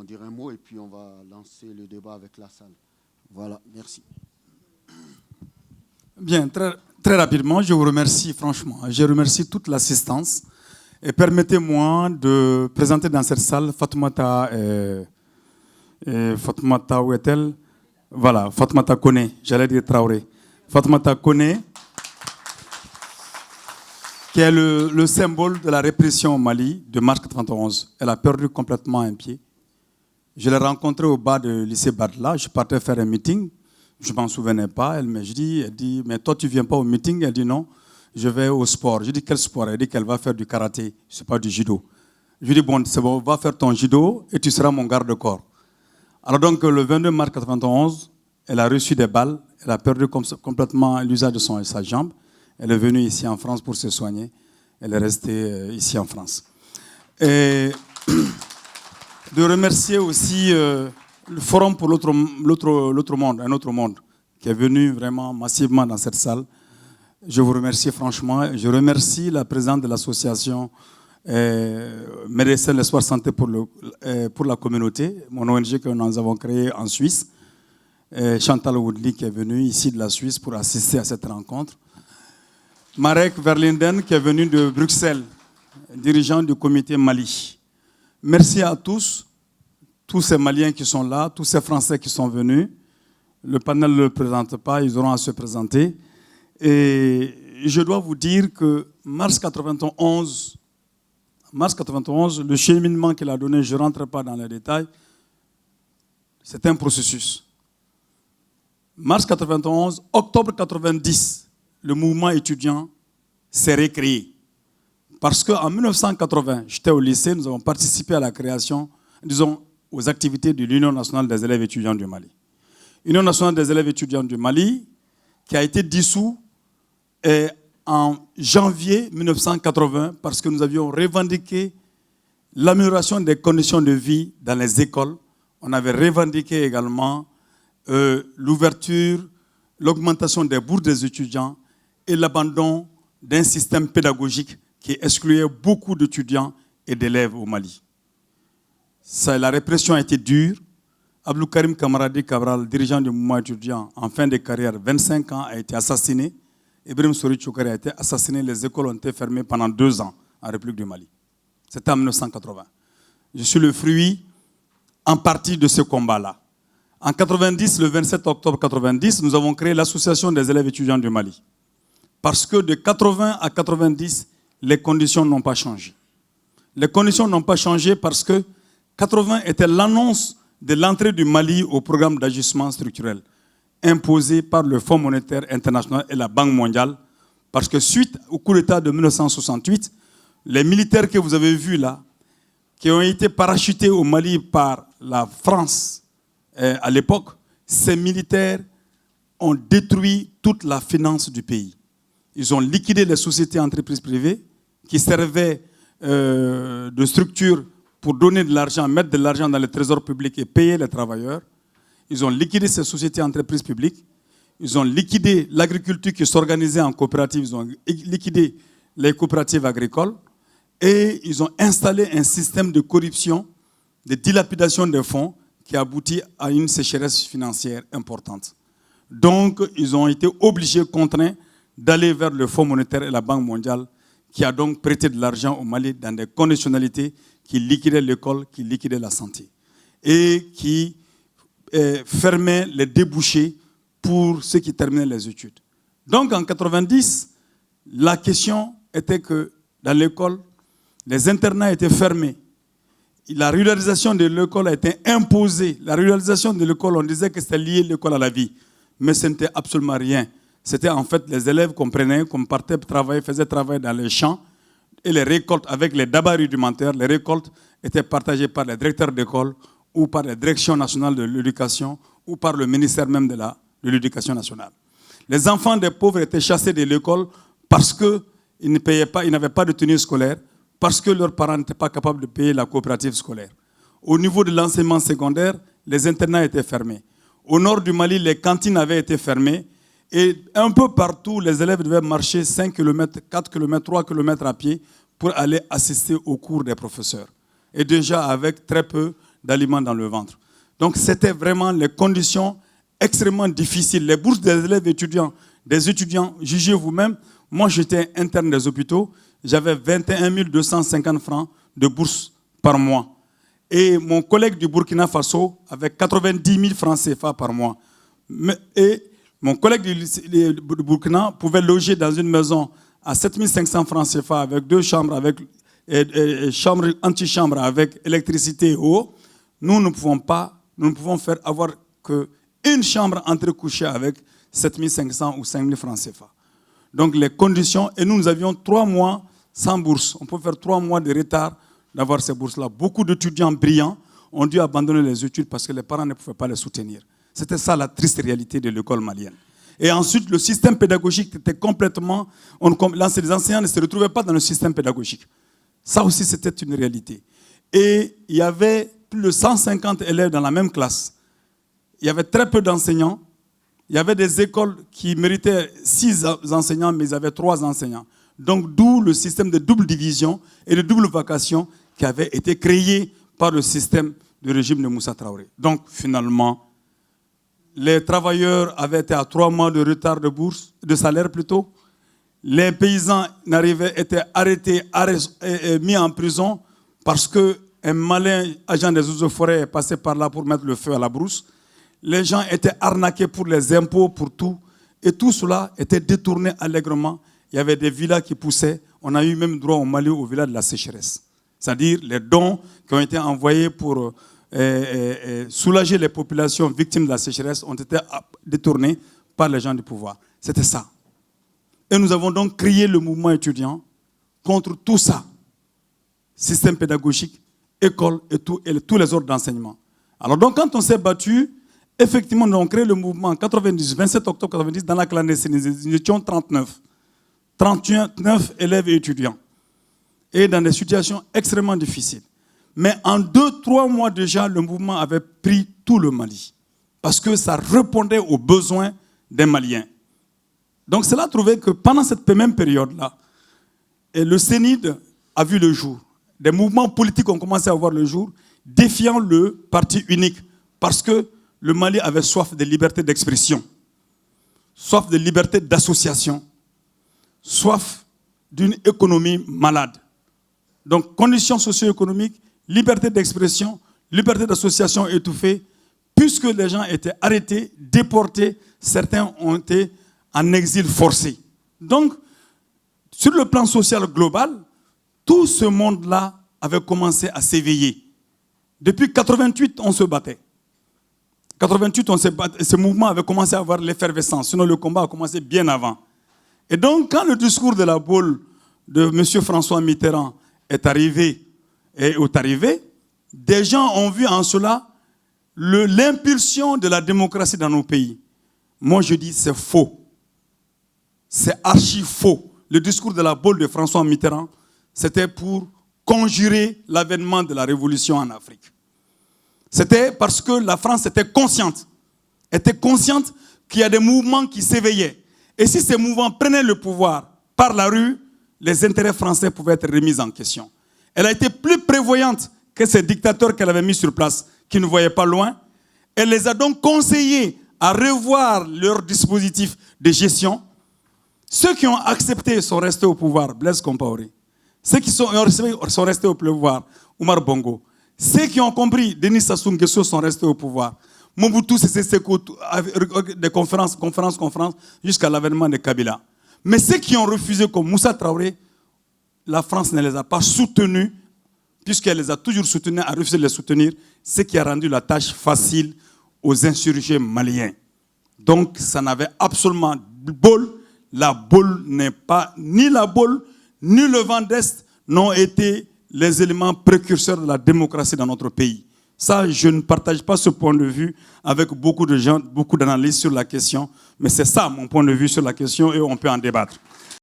vont dire un mot et puis on va lancer le débat avec la salle. Voilà, merci. Bien, très rapidement, je vous remercie franchement. Je remercie toute l'assistance. Et permettez-moi de présenter dans cette salle Fatoumata, Fatoumata, où est-elle? Voilà, Fatoumata Kone, j'allais dire Traoré. Fatoumata Kone, qui est le symbole de la répression au Mali de mars 91. Elle a perdu complètement un pied. Je l'ai rencontrée au bas du lycée Badla. Je partais faire un meeting. Je ne m'en souvenais pas. Elle dit, mais toi, tu ne viens pas au meeting? Elle dit, non, je vais au sport. Je dis, quel sport? Elle dit qu'elle va faire du karaté, ce n'est pas du judo. Je lui dis, bon, c'est bon, va faire ton judo et tu seras mon garde-corps. Alors donc, le 22 mars 91, elle a reçu des balles. Elle a perdu complètement l'usage de sa jambe. Elle est venue ici en France pour se soigner. Elle est restée ici en France. Et de remercier aussi le Forum pour l'autre monde, un autre monde, qui est venu vraiment massivement dans cette salle. Je vous remercie franchement. Je remercie la présidente de l'association Médecins l'Espoir Santé pour la communauté, mon ONG que nous avons créée en Suisse. Chantal Woodley qui est venue ici de la Suisse pour assister à cette rencontre. Marek Verlinden qui est venu de Bruxelles, dirigeant du comité Mali. Merci à tous ces Maliens qui sont là, tous ces Français qui sont venus. Le panel ne le présente pas, ils auront à se présenter. Et je dois vous dire que mars 91, le cheminement qu'il a donné, je ne rentre pas dans les détails, c'est un processus. Mars 91, octobre 90, le mouvement étudiant s'est recréé. Parce qu'en 1980, j'étais au lycée, nous avons participé à la création, disons, aux activités de l'Union nationale des élèves étudiants du Mali. L'Union nationale des élèves étudiants du Mali, qui a été dissous en janvier 1980, parce que nous avions revendiqué l'amélioration des conditions de vie dans les écoles. On avait revendiqué également l'ouverture, l'augmentation des bourses des étudiants et l'abandon d'un système pédagogique qui excluait beaucoup d'étudiants et d'élèves au Mali. La répression a été dure. Abdou Karim Kamaradi Cabral, dirigeant du mouvement étudiant en fin de carrière, 25 ans, a été assassiné. Ibrahim Sori Choukari a été assassiné. Les écoles ont été fermées pendant 2 ans en République du Mali. C'était en 1980. Je suis le fruit en partie de ce combat-là. En 90, le 27 octobre 90, nous avons créé l'Association des élèves étudiants du Mali. Parce que de 80 à 90, les conditions n'ont pas changé. Les conditions n'ont pas changé parce que 80 était l'annonce de l'entrée du Mali au programme d'ajustement structurel imposé par le Fonds monétaire international et la Banque mondiale. Parce que suite au coup d'État de 1968, les militaires que vous avez vus là, qui ont été parachutés au Mali par la France à l'époque, ces militaires ont détruit toute la finance du pays. Ils ont liquidé les sociétés entreprises privées qui servaient de structure pour donner de l'argent, mettre de l'argent dans le trésor public et payer les travailleurs. Ils ont liquidé ces sociétés entreprises publiques. Ils ont liquidé l'agriculture qui s'organisait en coopératives. Ils ont liquidé les coopératives agricoles. Et ils ont installé un système de corruption, de dilapidation des fonds qui aboutit à une sécheresse financière importante. Donc, ils ont été obligés, contraints, d'aller vers le Fonds monétaire et la Banque mondiale, qui a donc prêté de l'argent au Mali dans des conditionnalités qui liquidaient l'école, qui liquidaient la santé et qui fermaient les débouchés pour ceux qui terminaient les études. Donc en 90, la question était que dans l'école, les internats étaient fermés. La ruralisation de l'école a été imposée. La ruralisation de l'école, on disait que c'était lié l'école à la vie. Mais ce n'était absolument rien. C'était en fait les élèves qu'on prenait, qu'on partait travailler, faisaient travailler dans les champs. Et les récoltes, avec les dabas rudimentaires, les récoltes étaient partagées par les directeurs d'école ou par la Direction nationale de l'éducation ou par le ministère même de l'éducation nationale. Les enfants des pauvres étaient chassés de l'école parce qu'ils ne payaient pas, ils n'avaient pas de tenue scolaire, parce que leurs parents n'étaient pas capables de payer la coopérative scolaire. Au niveau de l'enseignement secondaire, les internats étaient fermés. Au nord du Mali, les cantines avaient été fermées. Et un peu partout, les élèves devaient marcher 5 km, 4 km, 3 km à pied pour aller assister aux cours des professeurs. Et déjà avec très peu d'aliments dans le ventre. Donc c'était vraiment les conditions extrêmement difficiles. Les bourses des élèves étudiants, des étudiants, jugez vous-même, moi j'étais interne des hôpitaux, j'avais 21 250 francs de bourse par mois. Et mon collègue du Burkina Faso avait 90 000 francs CFA par mois. Et mon collègue du Burkina pouvait loger dans une maison à 7 500 francs CFA avec 2 chambres, avec chambre, antichambre, avec électricité et eau. Nous ne pouvons avoir qu'une chambre entrecouchée avec 7 500 ou 5 000 francs CFA. Donc les conditions, et nous avions 3 mois sans bourse. On peut faire 3 mois de retard d'avoir ces bourses-là. Beaucoup d'étudiants brillants ont dû abandonner les études parce que les parents ne pouvaient pas les soutenir. C'était ça la triste réalité de l'école malienne. Et ensuite, le système pédagogique était complètement... Les enseignants ne se retrouvaient pas dans le système pédagogique. Ça aussi, c'était une réalité. Et il y avait plus de 150 élèves dans la même classe. Il y avait très peu d'enseignants. Il y avait des écoles qui méritaient 6 enseignants, mais ils avaient 3 enseignants. Donc, d'où le système de double division et de double vacation qui avait été créé par le système du régime de Moussa Traoré. Donc, finalement, les travailleurs avaient été à 3 mois de retard de bourse, de salaire plutôt. Les paysans étaient arrêtés et mis en prison parce qu'un malin agent des eaux et forêts est passé par là pour mettre le feu à la brousse. Les gens étaient arnaqués pour les impôts, pour tout. Et tout cela était détourné allègrement. Il y avait des villas qui poussaient. On a eu même droit au Mali au village de la sécheresse. C'est-à-dire les dons qui ont été envoyés pour soulager les populations victimes de la sécheresse ont été détournés par les gens du pouvoir. C'était ça. Et nous avons donc créé le mouvement étudiant contre tout ça. Système pédagogique, école et tous les ordres d'enseignement. Alors donc quand on s'est battu, effectivement nous avons créé le mouvement en 90, 27 octobre 90 dans la clandestinité. Nous étions 39 élèves et étudiants. Et dans des situations extrêmement difficiles. Mais en 2-3 mois déjà, le mouvement avait pris tout le Mali. Parce que ça répondait aux besoins des Maliens. Donc cela a trouvé que pendant cette même période-là, le CENID a vu le jour. Des mouvements politiques ont commencé à voir le jour, défiant le parti unique. Parce que le Mali avait soif de liberté d'expression, soif de liberté d'association, soif d'une économie malade. Donc, conditions socio-économiques, liberté d'expression, liberté d'association étouffée, puisque les gens étaient arrêtés, déportés, certains ont été en exil forcé. Donc, sur le plan social global, tout ce monde-là avait commencé à s'éveiller. Depuis 1988, on se battait. 1988, on se battait. Ce mouvement avait commencé à avoir l'effervescence, sinon le combat a commencé bien avant. Et donc, quand le discours de la boule de M. François Mitterrand est arrivé, des gens ont vu en cela l'impulsion de la démocratie dans nos pays. Moi, je dis c'est faux. C'est archi faux. Le discours de la boule de François Mitterrand, c'était pour conjurer l'avènement de la révolution en Afrique. C'était parce que la France était consciente qu'il y a des mouvements qui s'éveillaient. Et si ces mouvements prenaient le pouvoir par la rue, les intérêts français pouvaient être remis en question. Elle a été plus prévoyante que ces dictateurs qu'elle avait mis sur place, qui ne voyaient pas loin. Elle les a donc conseillés à revoir leur dispositif de gestion. Ceux qui ont accepté sont restés au pouvoir, Blaise Compaoré. Ceux qui sont restés au pouvoir, Oumar Bongo. Ceux qui ont compris, Denis Sassou Nguesso, sont restés au pouvoir. Mobutu Sese Seko, des conférences, jusqu'à l'avènement de Kabila. Mais ceux qui ont refusé, comme Moussa Traoré, la France ne les a pas soutenus, puisqu'elle les a toujours soutenus, a refusé de les soutenir, ce qui a rendu la tâche facile aux insurgés maliens. Donc, ça n'avait absolument bol. La boule n'est pas, ni la boule, ni le vent d'Est n'ont été les éléments précurseurs de la démocratie dans notre pays. Ça, je ne partage pas ce point de vue avec beaucoup de gens, beaucoup d'analystes sur la question, mais c'est ça mon point de vue sur la question et on peut en débattre.